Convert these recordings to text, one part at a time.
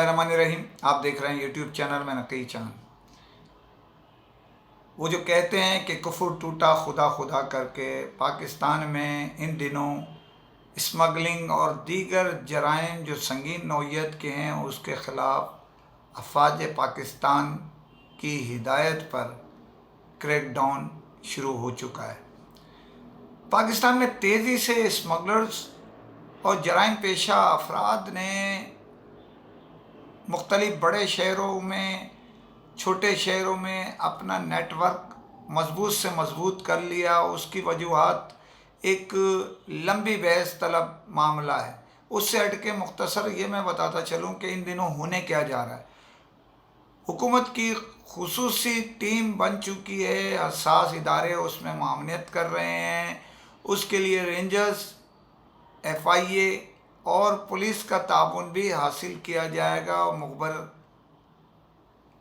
बिस्मिल्लाहिर्रहमानिर्रहीम। आप देख रहे हैं यूट्यूब चैनल में नकी चांद। वो जो कहते हैं कि कुफ्र टूटा खुदा खुदा करके, पाकिस्तान में इन दिनों स्मगलिंग और दीगर जराइम जो संगीन नौइयत के हैं उसके ख़िलाफ़ अफवाज पाकिस्तान की हिदायत पर क्रैकडाउन शुरू हो चुका है। पाकिस्तान में तेज़ी से स्मगलर्स और जराइम पेशा अफराद ने मुख्तलिफ बड़े शहरों में, छोटे शहरों में अपना नेटवर्क मजबूत से मजबूत कर लिया। उसकी वजूहात एक लंबी बहस तलब मामला है। उससे हट के मुख्तसर ये मैं बताता चलूँ कि इन दिनों होने क्या जा रहा है। हुकूमत की खुसूसी टीम बन चुकी है, हसास इदारे उसमें मामनियत कर रहे हैं। उसके लिए रेंजर्स, FIA और पुलिस का ताउन भी हासिल किया जाएगा। मुखबर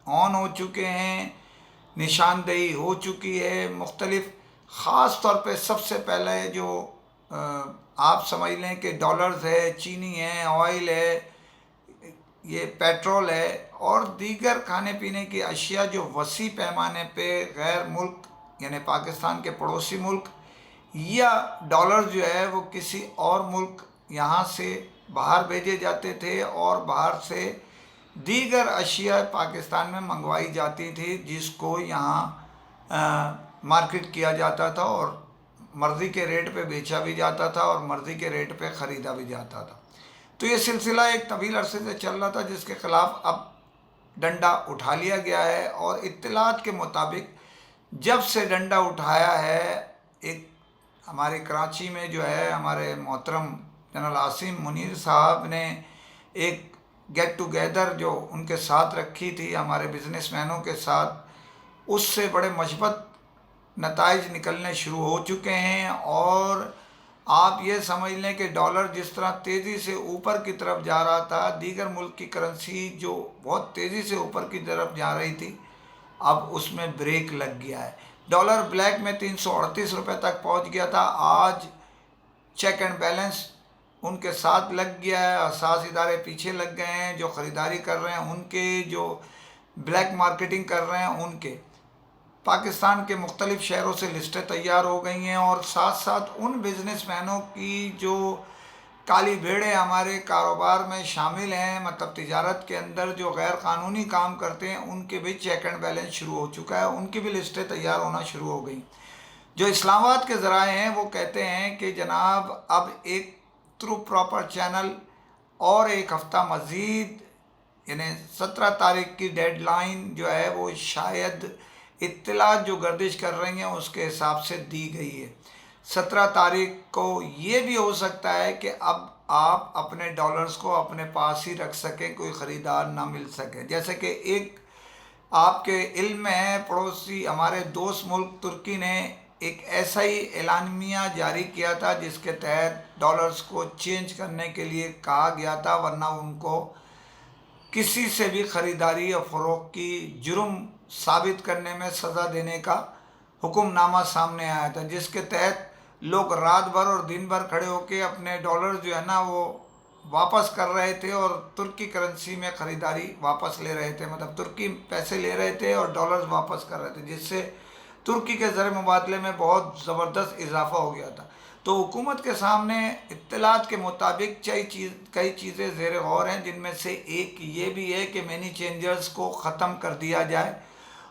ऑन हो चुके हैं, निशानदेही हो चुकी है। मुख्तलिफ ख़ास तौर पे सबसे पहले जो आप समझ लें कि डॉलर्स है, चीनी है, ऑयल है, ये पेट्रोल है और दीगर खाने पीने की अशिया जो वसी पैमाने पे गैर मुल्क यानी पाकिस्तान के पड़ोसी मुल्क या डॉलर जो है वो किसी और मुल्क यहाँ से बाहर भेजे जाते थे और बाहर से दीगर अशिया पाकिस्तान में मंगवाई जाती थी, जिसको यहाँ मार्केट किया जाता था और मर्ज़ी के रेट पे बेचा भी जाता था और मर्ज़ी के रेट पे ख़रीदा भी जाता था। तो ये सिलसिला एक तवील अरसे से चल रहा था, जिसके ख़िलाफ़ अब डंडा उठा लिया गया है। और इत्तलात के मुताबिक जब से डंडा उठाया है, एक हमारे कराची में जो है हमारे मोहतरम जनरल आसिम मुनीर साहब ने एक गेट टुगेदर जो उनके साथ रखी थी हमारे बिजनेसमैनों के साथ, उससे बड़े मस्बत नताइज निकलने शुरू हो चुके हैं। और आप ये समझ लें कि डॉलर जिस तरह तेज़ी से ऊपर की तरफ जा रहा था, दीगर मुल्क की करेंसी जो बहुत तेज़ी से ऊपर की तरफ जा रही थी, अब उसमें ब्रेक लग गया है। डॉलर ब्लैक में 338 रुपये तक पहुंच गया था। आज चेक एंड बैलेंस उनके साथ लग गया है, हसास इदारे पीछे लग गए हैं। जो ख़रीदारी कर रहे हैं उनके, जो ब्लैक मार्केटिंग कर रहे हैं उनके, पाकिस्तान के मुख्तलिफ़ शहरों से लिस्टें तैयार हो गई हैं। और साथ साथ उन बिज़नेसमैनों की जो काली भेड़ें हमारे कारोबार में शामिल हैं, मतलब तिजारत के अंदर जो गैर कानूनी काम करते हैं, उनके भी चेक एंड बैलेंस शुरू हो चुका है, उनकी भी लिस्टें तैयार होना शुरू हो गई। जो इस्लामाबाद के ज़राए हैं वो कहते हैं कि जनाब अब एक थ्रू प्रॉपर चैनल और एक हफ़्ता मज़ीद यानी 17 तारीख की डेडलाइन जो है वो शायद इत्तलात जो गर्दिश कर रही हैं उसके हिसाब से दी गई है। 17 तारीख को ये भी हो सकता है कि अब आप अपने डॉलर्स को अपने पास ही रख सकें, कोई ख़रीदार ना मिल सके। जैसे कि एक आपके इल्म में है, पड़ोसी हमारे दोस्त मुल्क तुर्की ने एक ऐसा ही एलानिया जारी किया था जिसके तहत डॉलर्स को चेंज करने के लिए कहा गया था, वरना उनको किसी से भी ख़रीदारी और फ़रोख्त की जुर्म साबित करने में सज़ा देने का हुक्मनामा सामने आया था, जिसके तहत लोग रात भर और दिन भर खड़े होकर अपने डॉलर जो है ना वो वापस कर रहे थे और तुर्की करेंसी में ख़रीदारी वापस ले रहे थे। मतलब तुर्की पैसे ले रहे थे और डॉलर्स वापस कर रहे थे, जिससे तुर्की के ज़र मुबादले में बहुत ज़बरदस्त इजाफा हो गया था। तो हुकूमत के सामने इत्तलात के मुताबिक कई चीज़ें ज़ेर गौर हैं, जिनमें से एक ये भी है कि मनी चेंजर्स को ख़त्म कर दिया जाए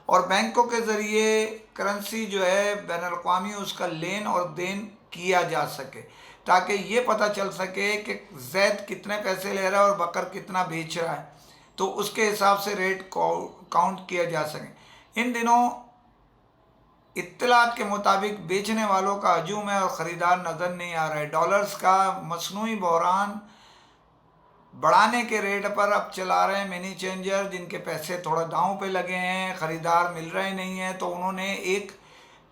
और बैंकों के ज़रिए करेंसी जो है बैनुल-अक़वामी उसका लेन और देन किया जा सके, ताकि ये पता चल सके कि ज़ैद कितने पैसे ले रहा है और बकर कितना बेच रहा है, तो उसके हिसाब से रेट काउंट किया जा सके। इन दिनों इत्तलात के मुताबिक बेचने वालों का हजूम है और ख़रीदार नज़र नहीं आ रहा है। डॉलर्स का मसनूई बहरान बढ़ाने के रेट पर अब चला रहे हैं मनी चेंजर, जिनके पैसे थोड़ा दांव पे लगे हैं, ख़रीदार मिल रहे नहीं हैं। तो उन्होंने एक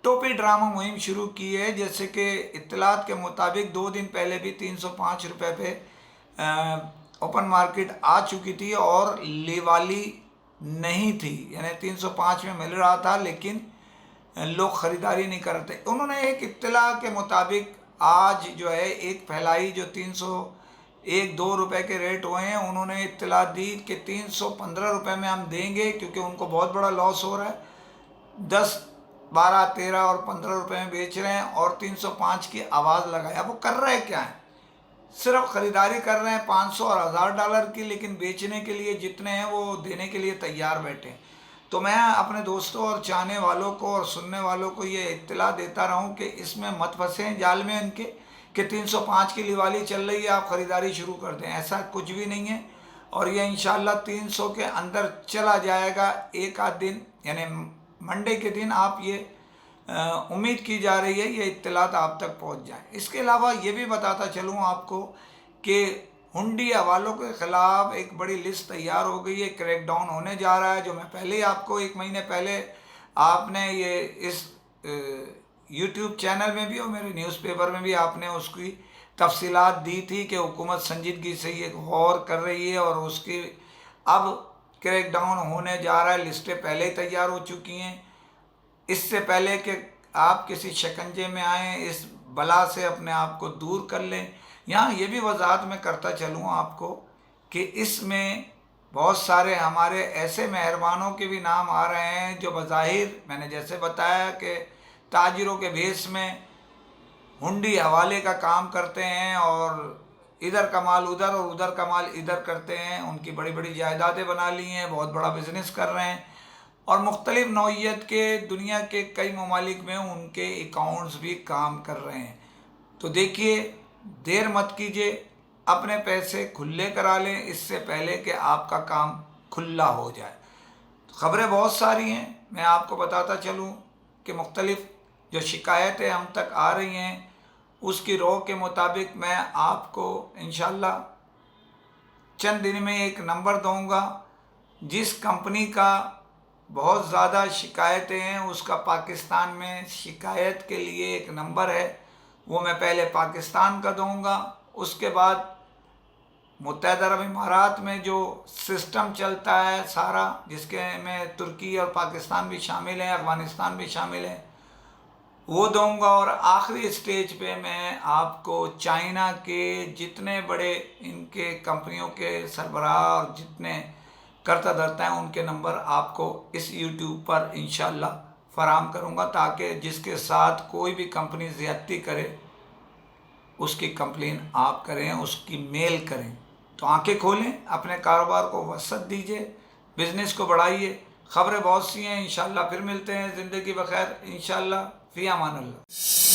टोपी ड्रामा मुहिम शुरू की है। जैसे कि इत्तलात के मुताबिक 2 दिन पहले भी 305 रुपये पे ओपन मार्केट आ चुकी थी और लेवाली नहीं थी, यानी 305 में मिल रहा था लेकिन लोग ख़रीदारी नहीं कर रहे थे। उन्होंने एक इत्तला के मुताबिक आज जो है एक फैलाई जो 1-2 रुपए के रेट हुए हैं। उन्होंने इत्तला दी कि 315 रुपये में हम देंगे, क्योंकि उनको बहुत बड़ा लॉस हो रहा है। 10, 12, 13 और 15 रुपये में बेच रहे हैं और 305 की आवाज़ लगाया। वो कर रहे क्या है? सिर्फ ख़रीदारी कर रहे हैं 500 और $1000 की, लेकिन बेचने के लिए जितने हैं वो देने के लिए तैयार बैठे हैं। तो मैं अपने दोस्तों और चाहने वालों को और सुनने वालों को ये इत्तला देता रहूं कि इसमें मत फंसें जाल में इनके कि 305 की दिवाली चल रही है, आप ख़रीदारी शुरू कर दें। ऐसा कुछ भी नहीं है, और ये इंशाल्लाह 300 के अंदर चला जाएगा। एक आध दिन यानी मंडे के दिन आप ये उम्मीद की जा रही है ये इत्तलात आप तक पहुंच जाए। इसके अलावा ये भी बताता चलूँ आपको कि हुंडी हवालों के ख़िलाफ़ एक बड़ी लिस्ट तैयार हो गई है, क्रैकडाउन होने जा रहा है। जो मैं पहले ही आपको 1 महीने पहले आपने ये इस यूट्यूब चैनल में भी और मेरे न्यूज़पेपर में भी आपने उसकी तफसीलात दी थी कि हुकूमत संजीदगी से ये गौर कर रही है और उसकी अब क्रैकडाउन होने जा रहा है। लिस्टें पहले ही तैयार हो चुकी हैं। इससे पहले कि आप किसी शिकंजे में आएँ, इस बला से अपने आप को दूर कर लें। यहाँ ये भी वजाहत मैं करता चलूँ आपको कि इसमें बहुत सारे हमारे ऐसे मेहरबानों के भी नाम आ रहे हैं जो बज़ाहिर मैंने जैसे बताया कि ताजिरों के भेस में हुंडी हवाले का काम करते हैं और इधर का माल उधर और उधर का माल इधर करते हैं। उनकी बड़ी बड़ी जायदादें बना ली हैं, बहुत बड़ा बिजनेस कर रहे हैं और मुख्तलिफ नौइयत के दुनिया के कई ममालिक में उनके अकाउंट्स भी काम कर रहे हैं। तो देखिए, देर मत कीजिए, अपने पैसे खुले करा लें इससे पहले कि आपका काम खुला हो जाए। ख़बरें बहुत सारी हैं, मैं आपको बताता चलूँ कि मुख्तलिफ जो शिकायतें हम तक आ रही हैं उसकी रो के मुताबिक मैं आपको इंशाल्लाह चंद दिन में एक नंबर दूंगा। जिस कंपनी का बहुत ज़्यादा शिकायतें हैं उसका पाकिस्तान में शिकायत के लिए एक नंबर है, वो मैं पहले पाकिस्तान का दूंगा। उसके बाद मुत्तहदा अरब इमारात में जो सिस्टम चलता है सारा, जिसके में तुर्की और पाकिस्तान भी शामिल हैं, अफ़गानिस्तान भी शामिल है, वो दूंगा। और आखिरी स्टेज पे मैं आपको चाइना के जितने बड़े इनके कंपनियों के सरबराह और जितने करता धरता है उनके नंबर आपको इस यूट्यूब पर इंशाल्लाह फराहम करूंगा, ताकि जिसके साथ कोई भी कंपनी ज़्यादती करे उसकी कंप्लेन आप करें, उसकी मेल करें। तो आंखें खोलें, अपने कारोबार को वसअत दीजिए, बिज़नेस को बढ़ाइए। ख़बरें बहुत सी हैं, इंशाल्लाह फिर मिलते हैं। ज़िंदगी बखैर, इंशाल्लाह फ़ी अमान अल्लाह।